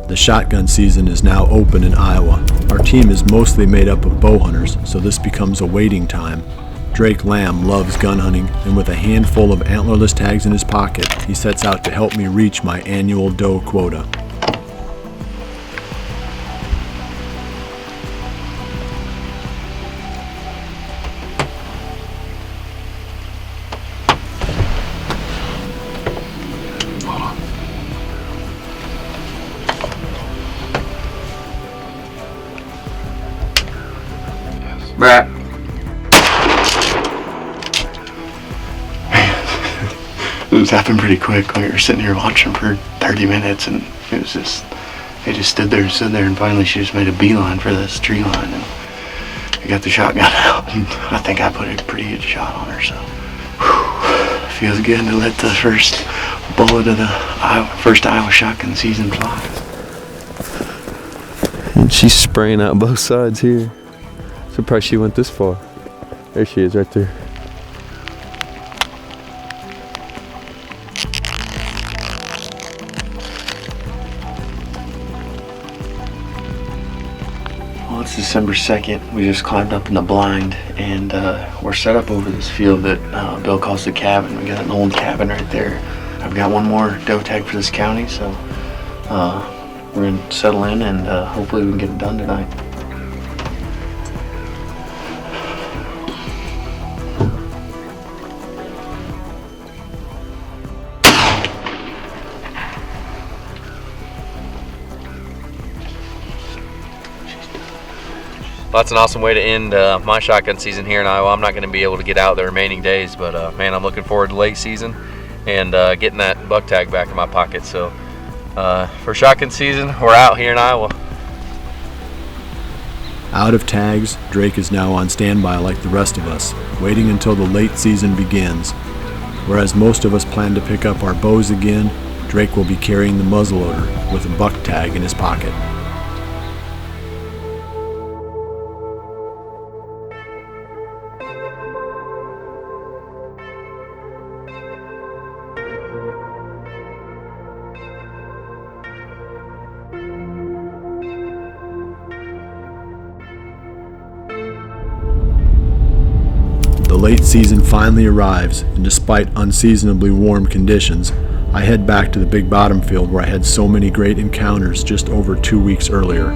The shotgun season is now open in Iowa. Our team is mostly made up of bow hunters, so this becomes a waiting time. Drake Lamb loves gun hunting, and with a handful of antlerless tags in his pocket, he sets out to help me reach my annual doe quota. Brett. It happened pretty quick. We were sitting here watching for 30 minutes, and it was just, they just stood there, and finally she just made a beeline for this tree line, and I got the shotgun out, and I think I put a pretty good shot on her, so whew, feels good to let the first bullet of the first Iowa shotgun season fly. And she's spraying out both sides here. Surprised she went this far. There she is, right there. Well, it's December 2nd. We just climbed up in the blind, and we're set up over this field that Bill calls the cabin. We got an old cabin right there. I've got one more doe tag for this county, so we're gonna settle in, and hopefully we can get it done tonight. Well, that's an awesome way to end my shotgun season here in Iowa. I'm not going to be able to get out the remaining days, but man, I'm looking forward to late season and getting that buck tag back in my pocket. So for shotgun season, we're out here in Iowa. Out of tags, Drake is now on standby like the rest of us, waiting until the late season begins. Whereas most of us plan to pick up our bows again, Drake will be carrying the muzzleloader with a buck tag in his pocket. The late season finally arrives, and despite unseasonably warm conditions, I head back to the Big Bottom field where I had so many great encounters just over 2 weeks earlier.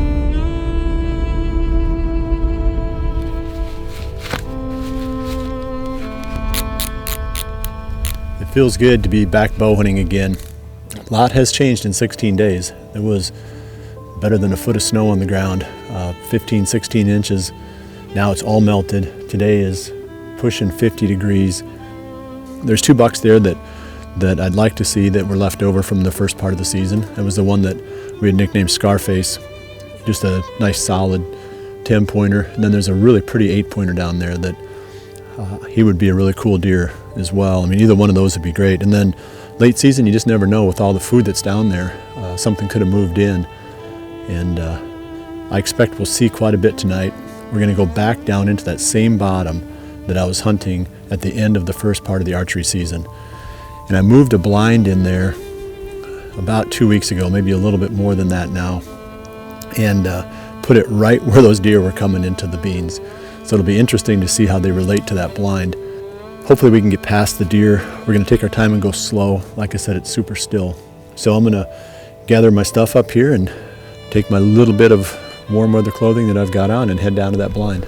It feels good to be back bow hunting again. A lot has changed in 16 days. It was better than a foot of snow on the ground, 15, 16 inches. Now it's all melted. Today is pushing 50 degrees. There's 2 bucks there that I'd like to see that were left over from the first part of the season. It was the one that we had nicknamed Scarface, just a nice solid 10-pointer. And then there's a really pretty 8-pointer down there that he would be a really cool deer as well. I mean, either one of those would be great. And then late season, you just never know with all the food that's down there. Something could have moved in. And I expect we'll see quite a bit tonight. We're going to go back down into that same bottom that I was hunting at the end of the first part of the archery season. And I moved a blind in there about 2 weeks ago, maybe a little bit more than that now, and put it right where those deer were coming into the beans. So it'll be interesting to see how they relate to that blind. Hopefully we can get past the deer. We're gonna take our time and go slow. Like I said, it's super still. So I'm gonna gather my stuff up here and take my little bit of warm weather clothing that I've got on and head down to that blind.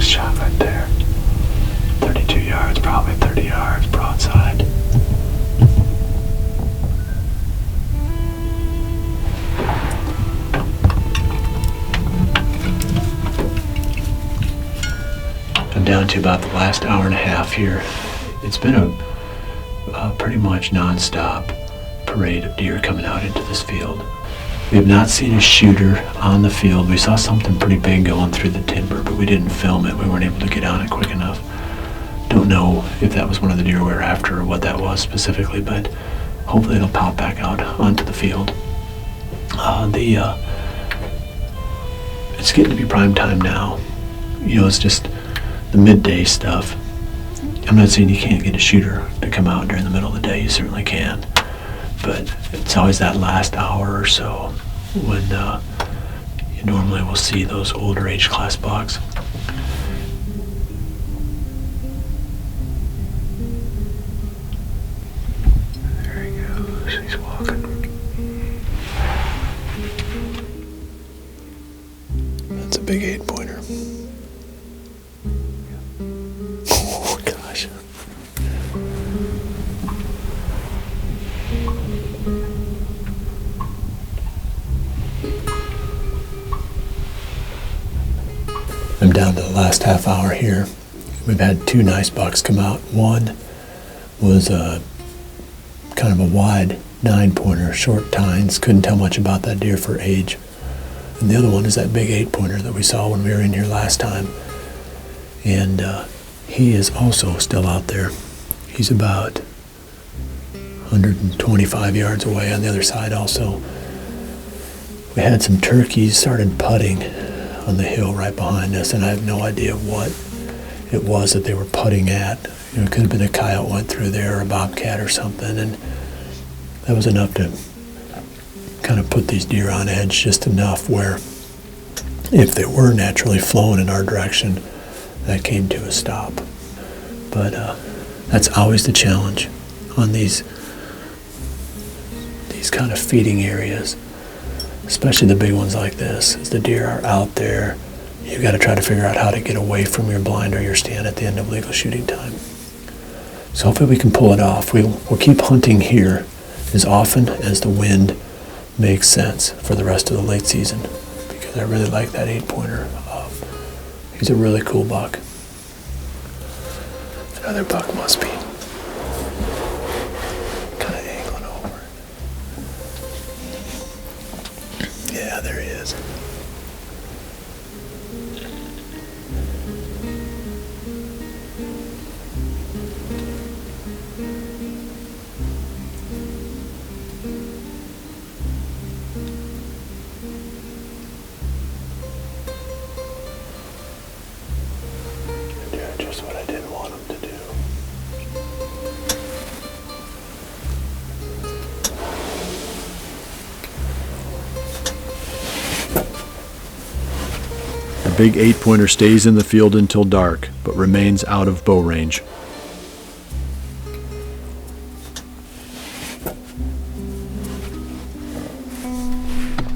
Shot right there. 32 yards, probably 30 yards, broadside. I'm down to about the last hour and a half here. It's been a pretty much non-stop parade of deer coming out into this field. We have not seen a shooter on the field. We saw something pretty big going through the timber, but we didn't film it. We weren't able to get on it quick enough. Don't know if that was one of the deer we were after or what that was specifically, but hopefully it'll pop back out onto the field. It's getting to be prime time now. You know, it's just the midday stuff. I'm not saying you can't get a shooter to come out during the middle of the day. You certainly can. But it's always that last hour or so when you normally will see those older age class bucks. There he goes. He's walking. That's a big 8-pointer. Oh gosh. I'm down to the last half hour here. We've had 2 nice bucks come out. One was kind of a wide 9-pointer, short tines. Couldn't tell much about that deer for age. And the other one is that big 8-pointer that we saw when we were in here last time. And he is also still out there. He's about 125 yards away on the other side also. We had some turkeys started putting on the hill right behind us, and I have no idea what it was that they were putting at. You know, it could have been a coyote went through there or a bobcat or something, and that was enough to kind of put these deer on edge, just enough where if they were naturally flowing in our direction, that came to a stop. But that's always the challenge on these kind of feeding areas, especially the big ones like this. As the deer are out there, you got to try to figure out how to get away from your blind or your stand at the end of legal shooting time. So hopefully we can pull it off. We'll keep hunting here as often as the wind makes sense for the rest of the late season, because I really like that 8-pointer. He's a really cool buck. Another buck must be kind of angling over. Yeah, there he is. Just what I didn't want him to do. The big 8-pointer stays in the field until dark, but remains out of bow range.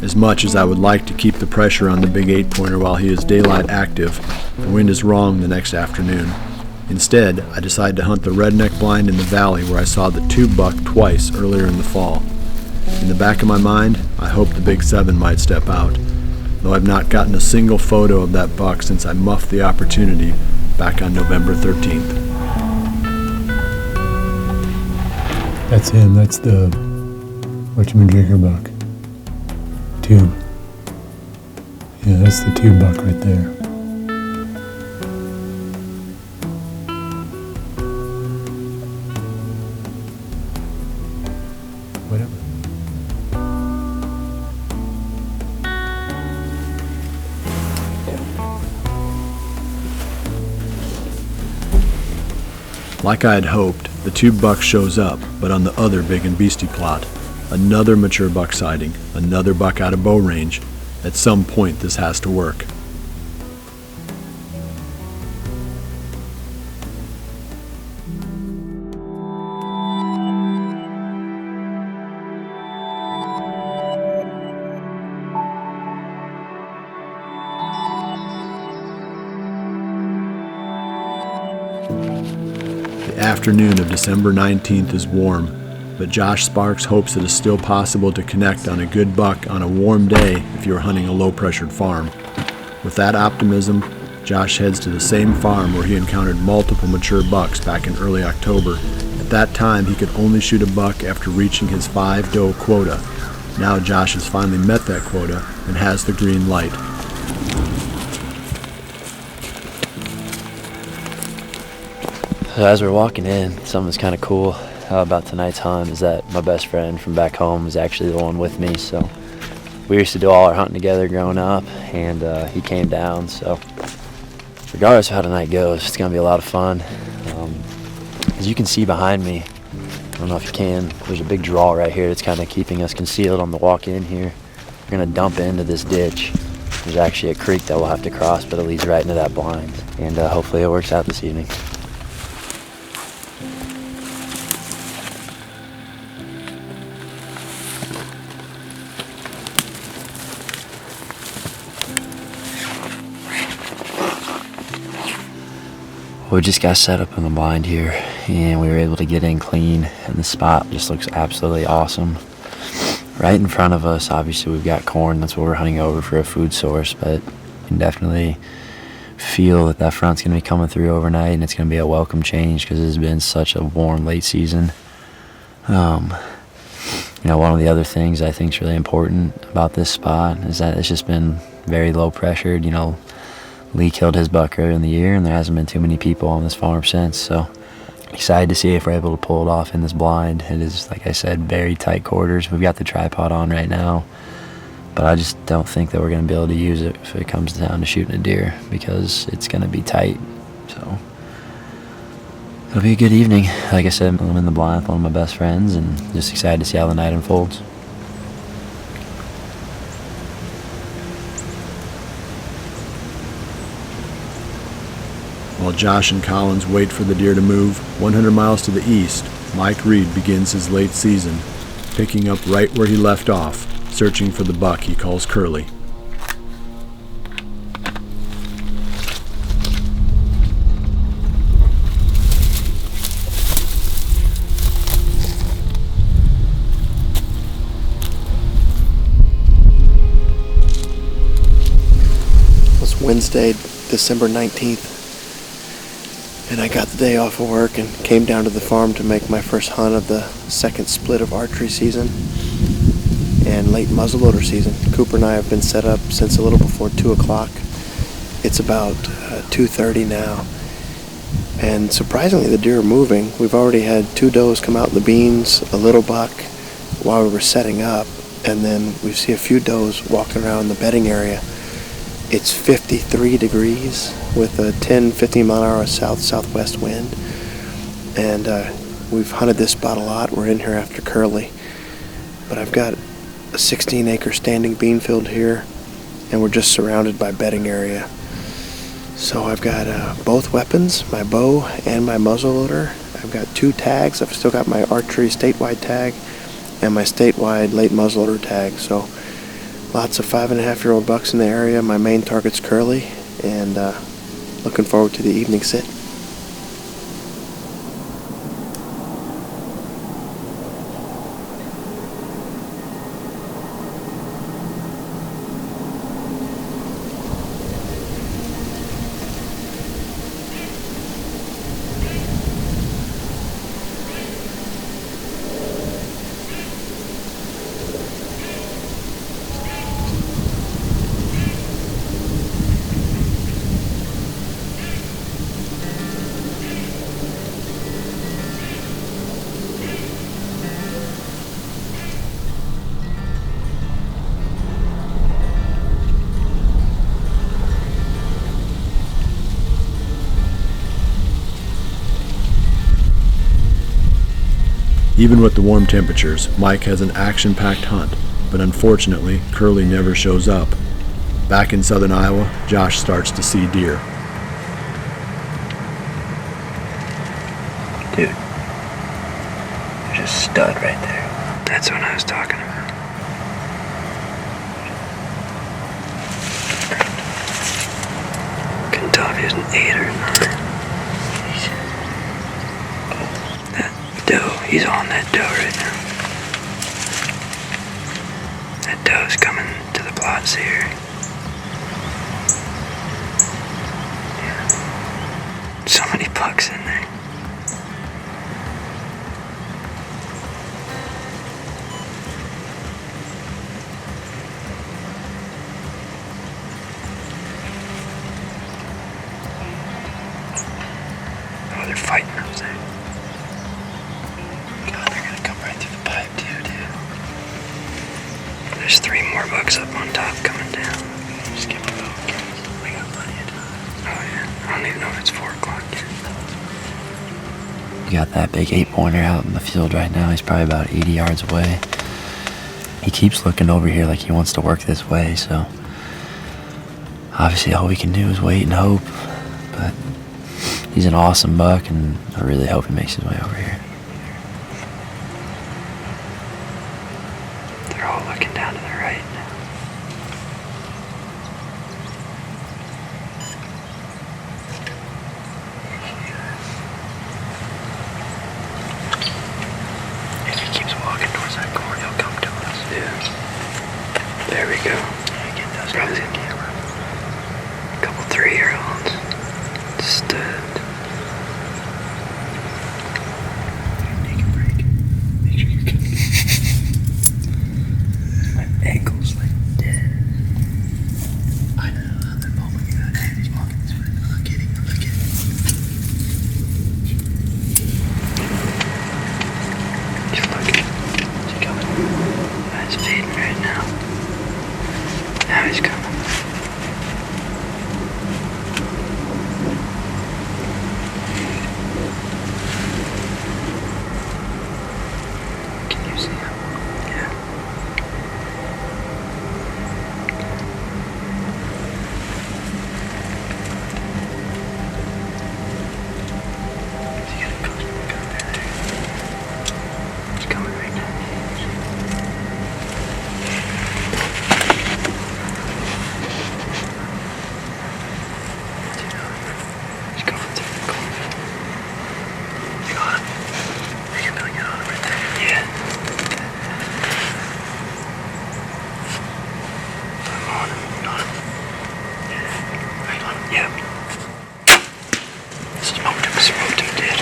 As much as I would like to keep the pressure on the big 8-pointer while he is daylight active, the wind is wrong the next afternoon. Instead, I decide to hunt the redneck blind in the valley where I saw the tube buck twice earlier in the fall. In the back of my mind, I hope the big 7 might step out, though I've not gotten a single photo of that buck since I muffed the opportunity back on November 13th. That's him. That's the whatchamajigger buck. Tube. Yeah, that's the tube buck right there. Whatever. Like I had hoped, the tube buck shows up, but on the other big and beastie plot. Another mature buck sighting, another buck out of bow range. At some point this has to work. The afternoon of December 19th is warm, but Josh Sparks hopes it is still possible to connect on a good buck on a warm day if you're hunting a low-pressured farm. With that optimism, Josh heads to the same farm where he encountered multiple mature bucks back in early October. At that time, he could only shoot a buck after reaching his 5 doe quota. Now Josh has finally met that quota and has the green light. So as we're walking in, something that's kind of cool about tonight's hunt is that my best friend from back home is actually the one with me. So we used to do all our hunting together growing up, and he came down. So regardless of how tonight goes, it's going to be a lot of fun. As you can see behind me, I don't know if you can, there's a big draw right here that's kind of keeping us concealed on the walk in here. We're going to dump into this ditch. There's actually a creek that we'll have to cross, but it leads right into that blind. And hopefully it works out this evening. We just got set up in the blind here, and we were able to get in clean, and the spot just looks absolutely awesome. Right in front of us, obviously we've got corn. That's what we're hunting over for a food source, but you can definitely feel that front's going to be coming through overnight, and it's going to be a welcome change because it's been such a warm late season. One of the other things I think is really important about this spot is that it's just been very low pressured. Lee killed his buck earlier in the year, and there hasn't been too many people on this farm since, so excited to see if we're able to pull it off in this blind. It is, like I said, very tight quarters. We've got the tripod on right now, but I just don't think that we're going to be able to use it if it comes down to shooting a deer because it's going to be tight. So it'll be a good evening. Like I said, I'm in the blind with one of my best friends, and just excited to see how the night unfolds. While Josh and Collins wait for the deer to move, 100 miles to the east, Mike Reed begins his late season, picking up right where he left off, searching for the buck he calls Curly. It's Wednesday, December 19th. And I got the day off of work and came down to the farm to make my first hunt of the second split of archery season and late muzzleloader season. Cooper and I have been set up since a little before 2 o'clock. It's about 2:30 now. And surprisingly, the deer are moving. We've already had 2 does come out in the beans, a little buck while we were setting up, and then we see a few does walking around the bedding area. It's 53 degrees with a 10-15 mile an hour south-southwest wind, and we've hunted this spot a lot. We're in here after Curly, but I've got a 16-acre standing bean field here, and we're just surrounded by bedding area. So I've got both weapons, my bow and my muzzleloader. I've got 2 tags. I've still got my archery statewide tag and my statewide late muzzleloader tag. So lots of 5.5-year-old bucks in the area. My main target's Curly, and looking forward to the evening sit. Even with the warm temperatures, Mike has an action-packed hunt, but unfortunately, Curly never shows up. Back in southern Iowa, Josh starts to see deer. Dude, there's a stud right there. That's what I was talking about. Couldn't tell if he was an 8 or 9. He's on that doe right now. That doe's coming to the plots here. Yeah. So many bucks in there. they're fighting up there. God, they're gonna come right through the pipe too, dude. There's 3 more bucks up on top coming down. Just give them a vote, guys. We got plenty of time. Oh yeah, I don't even know if it's 4 o'clock yet. We got that big 8-pointer out in the field right now. He's probably about 80 yards away. He keeps looking over here like he wants to work this way, so obviously all we can do is wait and hope. But he's an awesome buck, and I really hope he makes his way over here. They're all looking down to the right now. If he keeps walking towards that corn, he'll come to us. Yeah. There we go. Get those guys in camera. A couple 3-year-olds. Stood. Take a break. Make sure you're good. My ankle's like dead. I know. At that moment, you got he's walking this way. I'm not kidding. Just look. Is he coming? He's feeding right now. Now he's coming. Can you see him? Yeah. Is he getting close? Look up there. He's coming right now. He's going through the corner. You got him? You can really get on him right there. Yeah. I'm on him. You on him? Yeah. Right on him? Yep. Smoked him, dude.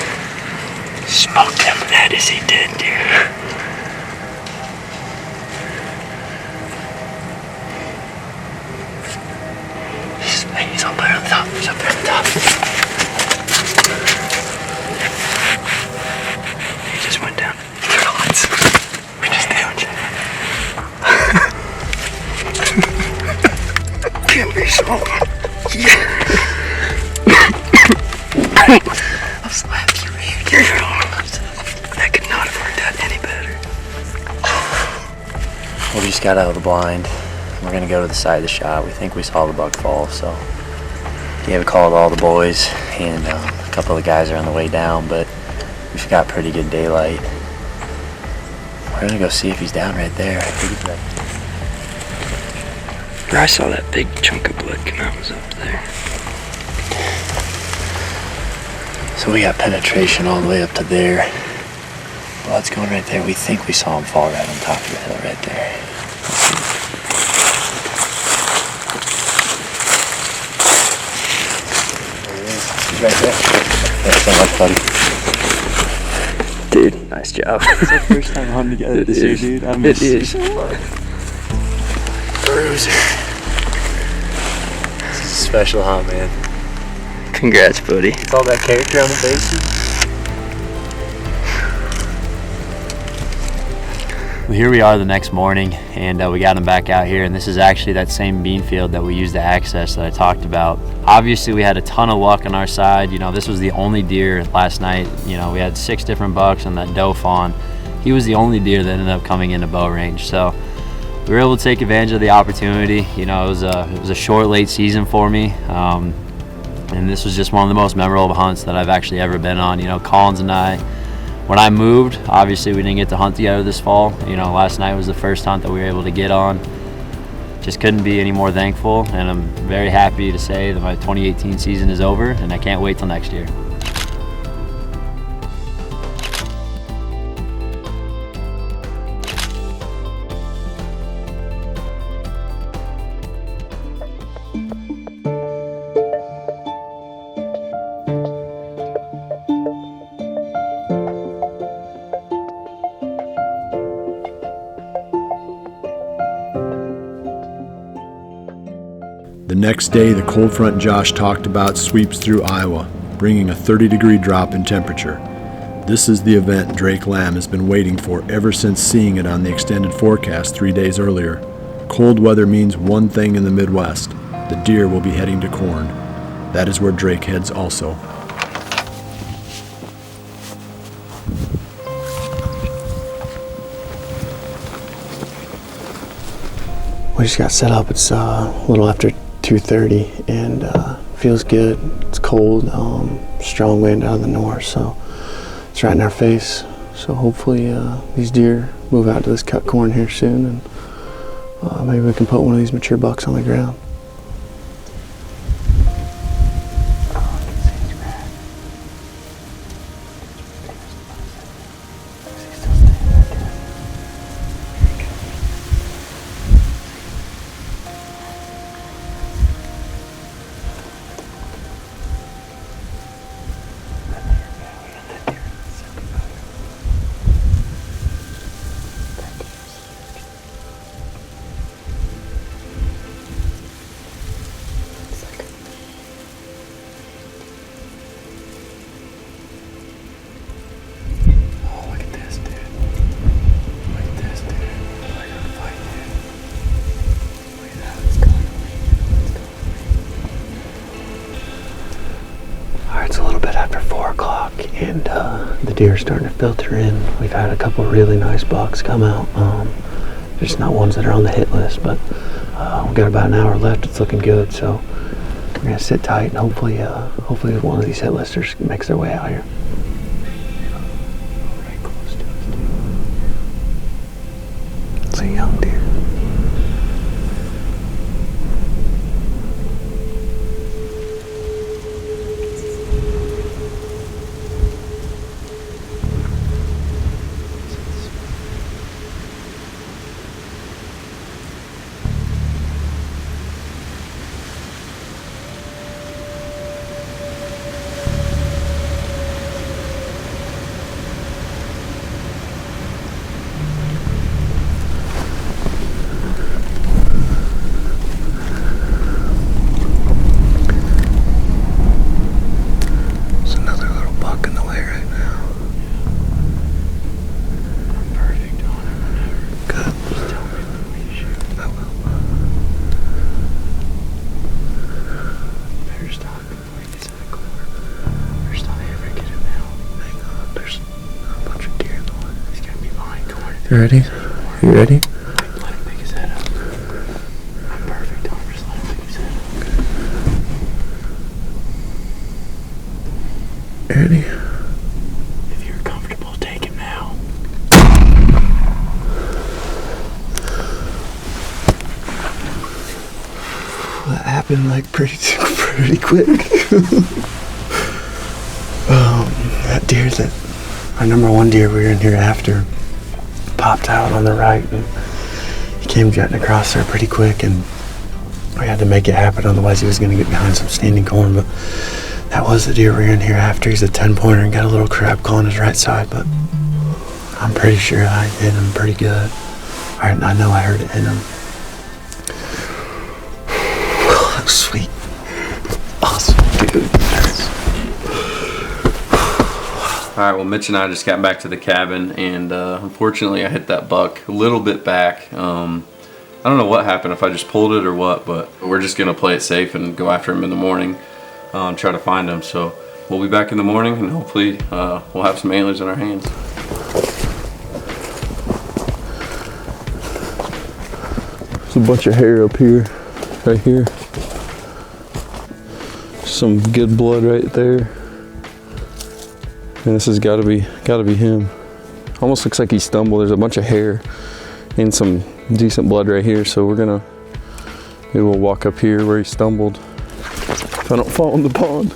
Smoked him. That is he did, dude. He's up there on the top. He's up there on the top. He just went down. We just down, Jack. Can't be small. Yeah. I'll slap you here. That could not have worked out any better. Well, we just got out of the blind. We're gonna go to the side of the shot. We think we saw the buck fall, so gave a call to all the boys, and a couple of the guys are on the way down, but we've got pretty good daylight. We're gonna go see if he's down right there. Where I saw that big chunk of blood come out was up there. So we got penetration all the way up to there. Blood's going right there. We think we saw him fall right on top of the hill right there. He's right there. That's so much, buddy. Dude, nice job. It's our first time hunting together this year, dude. I miss you so much. Bruiser. This is a special hunt, man. Congrats, buddy. It's all that character on the bases. Well, here we are the next morning, and we got him back out here, and this is actually that same bean field that we used to access that I talked about. Obviously, we had a ton of luck on our side. You know, this was the only deer last night. You know, we had 6 different bucks and that doe fawn. He was the only deer that ended up coming into bow range, so we were able to take advantage of the opportunity. You know, it was a short, late season for me, and this was just one of the most memorable hunts that I've actually ever been on. You know, Collins and I, when I moved, obviously we didn't get to hunt together this fall. You know, last night was the first hunt that we were able to get on. Just couldn't be any more thankful, and I'm very happy to say that my 2018 season is over, and I can't wait till next year. The next day, the cold front Josh talked about sweeps through Iowa, bringing a 30-degree drop in temperature. This is the event Drake Lamb has been waiting for ever since seeing it on the extended forecast 3 days earlier. Cold weather means one thing in the Midwest: the deer will be heading to corn. That is where Drake heads also. We just got set up. It's a little after 2:30 and feels good. It's cold, strong wind out of the north, so it's right in our face. So hopefully these deer move out to this cut corn here soon, and maybe we can put one of these mature bucks on the ground. It's a little bit after 4 o'clock and the deer are starting to filter in. We've had a couple really nice bucks come out. Just not ones that are on the hit list, but we've got about an hour left. It's looking good, so we're gonna sit tight and hopefully one of these hit listers makes their way out here. It's a young deer. You ready? You ready? Let him pick his head up. I'm perfect on. Just let him pick his head up. You ready? If you're comfortable, take him now. That happened like pretty quick. That deer, our number one deer we were in here after, popped out on the right, and he came jutting across there pretty quick, and we had to make it happen, otherwise he was going to get behind some standing corn. But that was the deer we were in here after. He's a 10-pointer and got a little crab claw on his right side, but I'm pretty sure I hit him pretty good. I know I heard it hit him. That was sweet. Awesome, dude. All right, well, Mitch and I just got back to the cabin, and unfortunately I hit that buck a little bit back. I don't know what happened, if I just pulled it or what, but we're just gonna play it safe and go after him in the morning, try to find him. So we'll be back in the morning, and hopefully we'll have some antlers in our hands. There's a bunch of hair up here, right here. Some good blood right there. And this has got to be him. Almost looks like he stumbled. There's a bunch of hair and some decent blood right here. So maybe we'll walk up here where he stumbled. If I don't fall in the pond.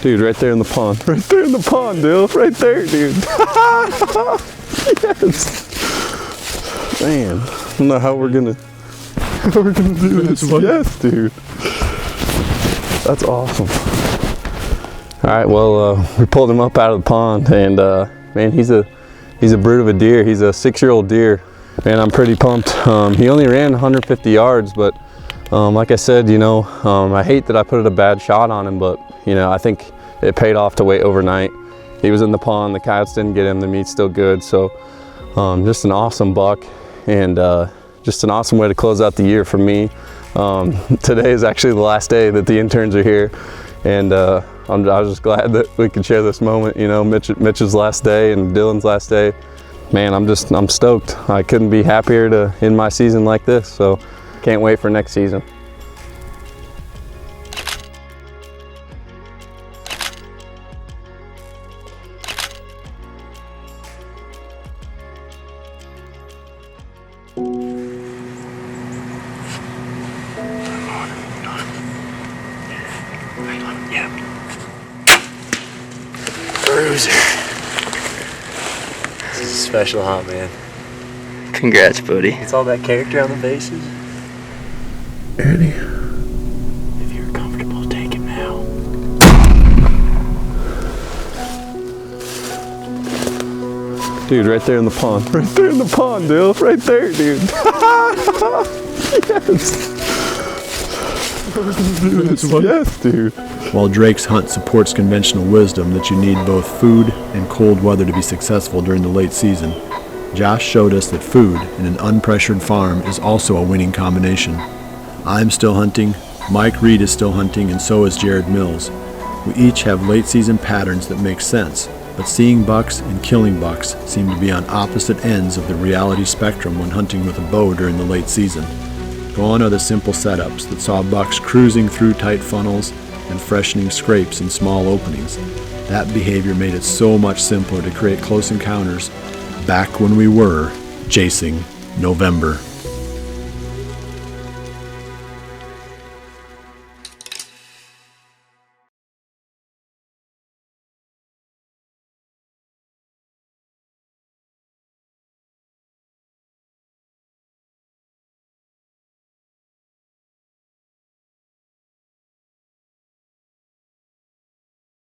Dude, right there in the pond. Right there in the pond, Dill. Right there, dude. Yes. Man, I don't know how we're gonna do this. Yes, dude. That's awesome. All right, well, we pulled him up out of the pond, and man, he's a brute of a deer. He's a 6-year-old deer, and I'm pretty pumped. He only ran 150 yards, but Like I said, you know, I hate that I put a bad shot on him, but you know, I think it paid off to wait overnight. He was in the pond, the coyotes didn't get him, the meat's still good. So just an awesome buck, and just an awesome way to close out the year for me. Today is actually the last day that the interns are here, and I was just glad that we could share this moment. You know, Mitch's last day and Dylan's last day. Man, I'm stoked. I couldn't be happier to end my season like this, so can't wait for next season. Bruiser. This is a special hunt, man. Congrats, buddy. It's all that character on the faces. Ready? If you're comfortable, take him now. Dude, right there in the pond. Right there in the pond, Dill. Right there, dude. Yes. Yes, dude. While Drake's hunt supports conventional wisdom that you need both food and cold weather to be successful during the late season, Josh showed us that food in an unpressured farm is also a winning combination. I'm still hunting, Mike Reed is still hunting, and so is Jared Mills. We each have late season patterns that make sense, but seeing bucks and killing bucks seem to be on opposite ends of the reality spectrum when hunting with a bow during the late season. Gone are the simple setups that saw bucks cruising through tight funnels and freshening scrapes in small openings. That behavior made it so much simpler to create close encounters back when we were chasing November.